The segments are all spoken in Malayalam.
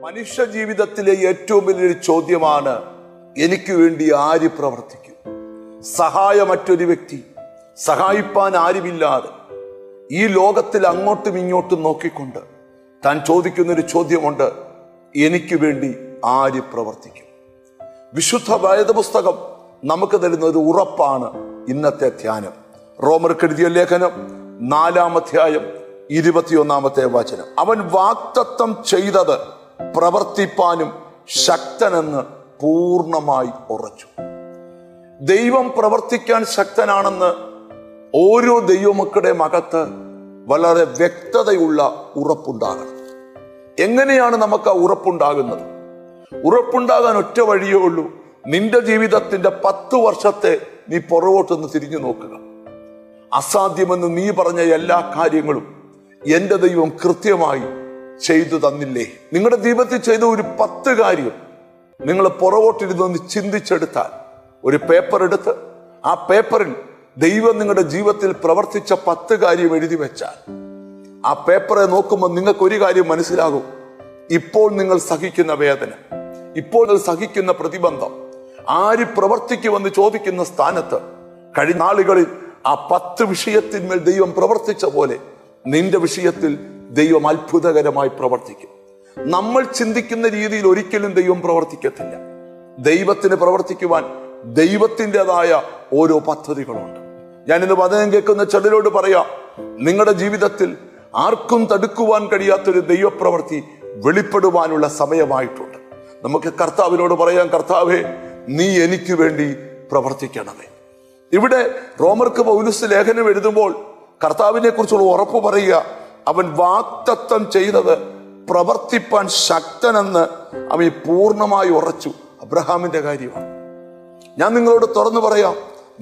മനുഷ്യ ജീവിതത്തിലെ ഏറ്റവും വലിയൊരു ചോദ്യമാണ്, എനിക്ക് വേണ്ടി ആര് പ്രവർത്തിക്കും? സഹായമറ്റൊരു വ്യക്തി, സഹായിപ്പാൻ ആരുമില്ലാതെ ഈ ലോകത്തിൽ അങ്ങോട്ടും ഇങ്ങോട്ടും നോക്കിക്കൊണ്ട് താൻ ചോദിക്കുന്നൊരു ചോദ്യമുണ്ട്, എനിക്ക് വേണ്ടി ആര് പ്രവർത്തിക്കും? വിശുദ്ധ വേദപുസ്തകം നമുക്ക് തരുന്ന ഒരു ഉറപ്പാണ് ഇന്നത്തെ ധ്യാനം. റോമർക്ക് എഴുതിയ ലേഖനം 4-ാം അധ്യായം 21-ാമത്തെ വചനം. അവൻ വാഗ്ദത്തം ചെയ്തത് പ്രവർത്തിപ്പാനും ശക്തനെന്ന് പൂർണ്ണമായി ഉറച്ചു. ദൈവം പ്രവർത്തിക്കാൻ ശക്തനാണെന്ന് ഓരോ ദൈവമക്കളുടെ അകത്ത് വളരെ വ്യക്തതയുള്ള ഉറപ്പുണ്ടാകണം. എങ്ങനെയാണ് നമുക്ക് ആ ഉറപ്പുണ്ടാകുന്നത്? ഉറപ്പുണ്ടാകാൻ ഒറ്റ വഴിയേ ഉള്ളൂ. നിന്റെ ജീവിതത്തിന്റെ 10 വർഷത്തെ നീ പുറകോട്ടൊന്ന് തിരിഞ്ഞു നോക്കുക. അസാധ്യമെന്ന് നീ പറഞ്ഞ എല്ലാ കാര്യങ്ങളും എന്റെ ദൈവം കൃത്യമായി ചെയ്തു തന്നില്ലേ? നിങ്ങളുടെ ജീവിതത്തിൽ ചെയ്ത ഒരു 10 കാര്യം നിങ്ങൾ പുറകോട്ടിരുന്നൊന്ന് ചിന്തിച്ചെടുത്താൽ, ഒരു പേപ്പർ എടുത്ത് ആ പേപ്പറിൽ ദൈവം നിങ്ങളുടെ ജീവിതത്തിൽ പ്രവർത്തിച്ച 10 കാര്യം എഴുതി വെച്ചാൽ, ആ പേപ്പറെ നോക്കുമ്പോൾ നിങ്ങൾക്ക് ഒരു കാര്യം മനസ്സിലാകും. ഇപ്പോൾ നിങ്ങൾ സഹിക്കുന്ന വേദന, ഇപ്പോൾ നിങ്ങൾ സഹിക്കുന്ന പ്രതിബന്ധം, ആര് പ്രവർത്തിക്കുമെന്ന് ചോദിക്കുന്ന സ്ഥാനത്ത് കഴിഞ്ഞ നാളുകളിൽ ആ 10 വിഷയത്തിന്മേൽ ദൈവം പ്രവർത്തിച്ച പോലെ നിന്റെ വിഷയത്തിൽ ദൈവം അത്ഭുതകരമായി പ്രവർത്തിക്കും. നമ്മൾ ചിന്തിക്കുന്ന രീതിയിൽ ഒരിക്കലും ദൈവം പ്രവർത്തിക്കത്തില്ല. ദൈവത്തിന് പ്രവർത്തിക്കുവാൻ ദൈവത്തിൻ്റെതായ ഓരോ പദ്ധതികളുണ്ട്. ഞാനിന്ന് വചനം കേൾക്കുന്ന ചിലരോട് പറയാം, നിങ്ങളുടെ ജീവിതത്തിൽ ആർക്കും തടുക്കുവാൻ കഴിയാത്തൊരു ദൈവപ്രവൃത്തി വെളിപ്പെടുവാനുള്ള സമയമായിട്ടുണ്ട്. നമുക്ക് കർത്താവിനോട് പറയാം, കർത്താവേ, നീ എനിക്ക് വേണ്ടി പ്രവർത്തിക്കണമേ. ഇവിടെ റോമർക്ക് പൗലോസ് ലേഖനം എഴുതുമ്പോൾ കർത്താവിനെ കുറിച്ചുള്ള ഉറപ്പ് പറയുക, അവൻ വാഗ്ദത്തം ചെയ്തത് പ്രവർത്തിപ്പാൻ ശക്തനെന്ന് അവൻ പൂർണ്ണമായി ഉറച്ചു. അബ്രഹാമിന്റെ കാര്യമാണ്. ഞാൻ നിങ്ങളോട് തുറന്നു പറയാം,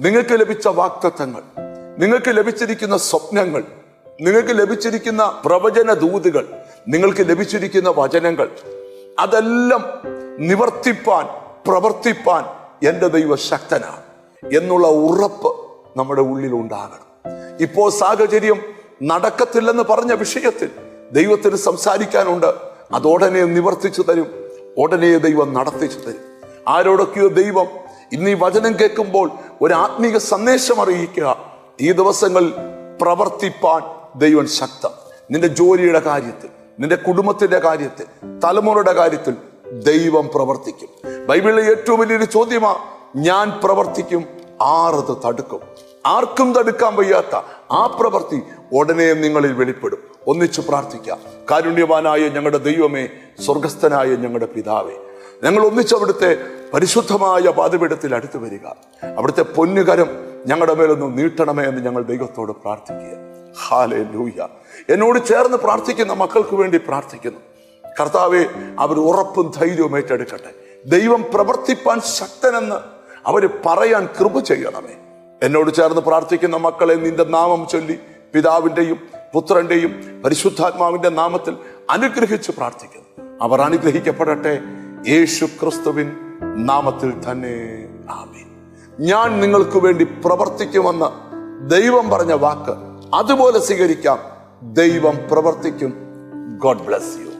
നിങ്ങൾക്ക് ലഭിച്ച വാഗ്ദത്തങ്ങൾ, നിങ്ങൾക്ക് ലഭിച്ചിരിക്കുന്ന സ്വപ്നങ്ങൾ, നിങ്ങൾക്ക് ലഭിച്ചിരിക്കുന്ന പ്രവചന ദൂതുകൾ, നിങ്ങൾക്ക് ലഭിച്ചിരിക്കുന്ന വചനങ്ങൾ, അതെല്ലാം നിവർത്തിപ്പാൻ പ്രവർത്തിപ്പാൻ എൻ്റെ ദൈവം ശക്തനാണ് എന്നുള്ള ഉറപ്പ് നമ്മുടെ ഉള്ളിൽ ഉണ്ടാകണം. ഇപ്പോൾ സാഹചര്യം നടക്കത്തില്ലെന്ന് പറഞ്ഞ വിഷയത്തിൽ ദൈവത്തിന് സംസാരിക്കാനുണ്ട്. അതോടനെ നിവർത്തിച്ചു തരും, ഉടനെ ദൈവം നടത്തിച്ചു തരും. ആരോടൊക്കെയോ ദൈവം ഇന്ന് ഈ വചനം കേൾക്കുമ്പോൾ ഒരു ആത്മീക സന്ദേശം അറിയിക്കുക, ഈ ദിവസങ്ങളിൽ പ്രവർത്തിപ്പാൻ ദൈവം ശക്തം. നിന്റെ ജോലിയുടെ കാര്യത്തിൽ, നിന്റെ കുടുംബത്തിന്റെ കാര്യത്തിൽ, തലമുറയുടെ കാര്യത്തിൽ ദൈവം പ്രവർത്തിക്കും. ബൈബിളിലെ ഏറ്റവും വലിയൊരു ചോദ്യമാ, ഞാൻ പ്രവർത്തിക്കും, ആരത് തടുക്കും? ആർക്കും തടുക്കാൻ വയ്യാത്ത ആ പ്രവൃത്തി ഉടനെ നിങ്ങളിൽ വെളിപ്പെടും. ഒന്നിച്ചു പ്രാർത്ഥിക്കാം. കാരുണ്യവാനായ ഞങ്ങളുടെ ദൈവമേ, സ്വർഗസ്ഥനായ ഞങ്ങളുടെ പിതാവേ, ഞങ്ങൾ ഒന്നിച്ച് അവിടുത്തെ പരിശുദ്ധമായ പാദപീഠത്തിൽ അടുത്തു വരിക. അവിടുത്തെ പൊന്നുകരം ഞങ്ങളുടെ മേലൊന്ന് നീട്ടണമേ എന്ന് ഞങ്ങൾ ദൈവത്തോട് പ്രാർത്ഥിക്കുക. ഹല്ലേലൂയ. എന്നോട് ചേർന്ന് പ്രാർത്ഥിക്കുന്ന മക്കൾക്ക് വേണ്ടി പ്രാർത്ഥിക്കുന്നു. കർത്താവെ, അവർ ഉറപ്പും ധൈര്യവും ഏറ്റെടുക്കട്ടെ. ദൈവം പ്രവർത്തിപ്പാൻ ശക്തനെന്ന് അവര് പറയാൻ കൃപ ചെയ്യണമേ. എന്നോട് ചേർന്ന് പ്രാർത്ഥിക്കുന്ന മക്കളെ നിന്റെ നാമം ചൊല്ലി പിതാവിന്റെയും പുത്രന്റെയും പരിശുദ്ധാത്മാവിന്റെ നാമത്തിൽ അനുഗ്രഹിച്ച് പ്രാർത്ഥിക്കുന്നു. അവർ അനുഗ്രഹിക്കപ്പെടട്ടെ, യേശു ക്രിസ്തുവിൻ നാമത്തിൽ തന്നെ. ആമേൻ. ഞാൻ നിങ്ങൾക്ക് വേണ്ടി പ്രവർത്തിക്കുമെന്ന് ദൈവം പറഞ്ഞ വാക്ക് അതുപോലെ സ്വീകരിക്കാം. ദൈവം പ്രവർത്തിക്കും. God bless you.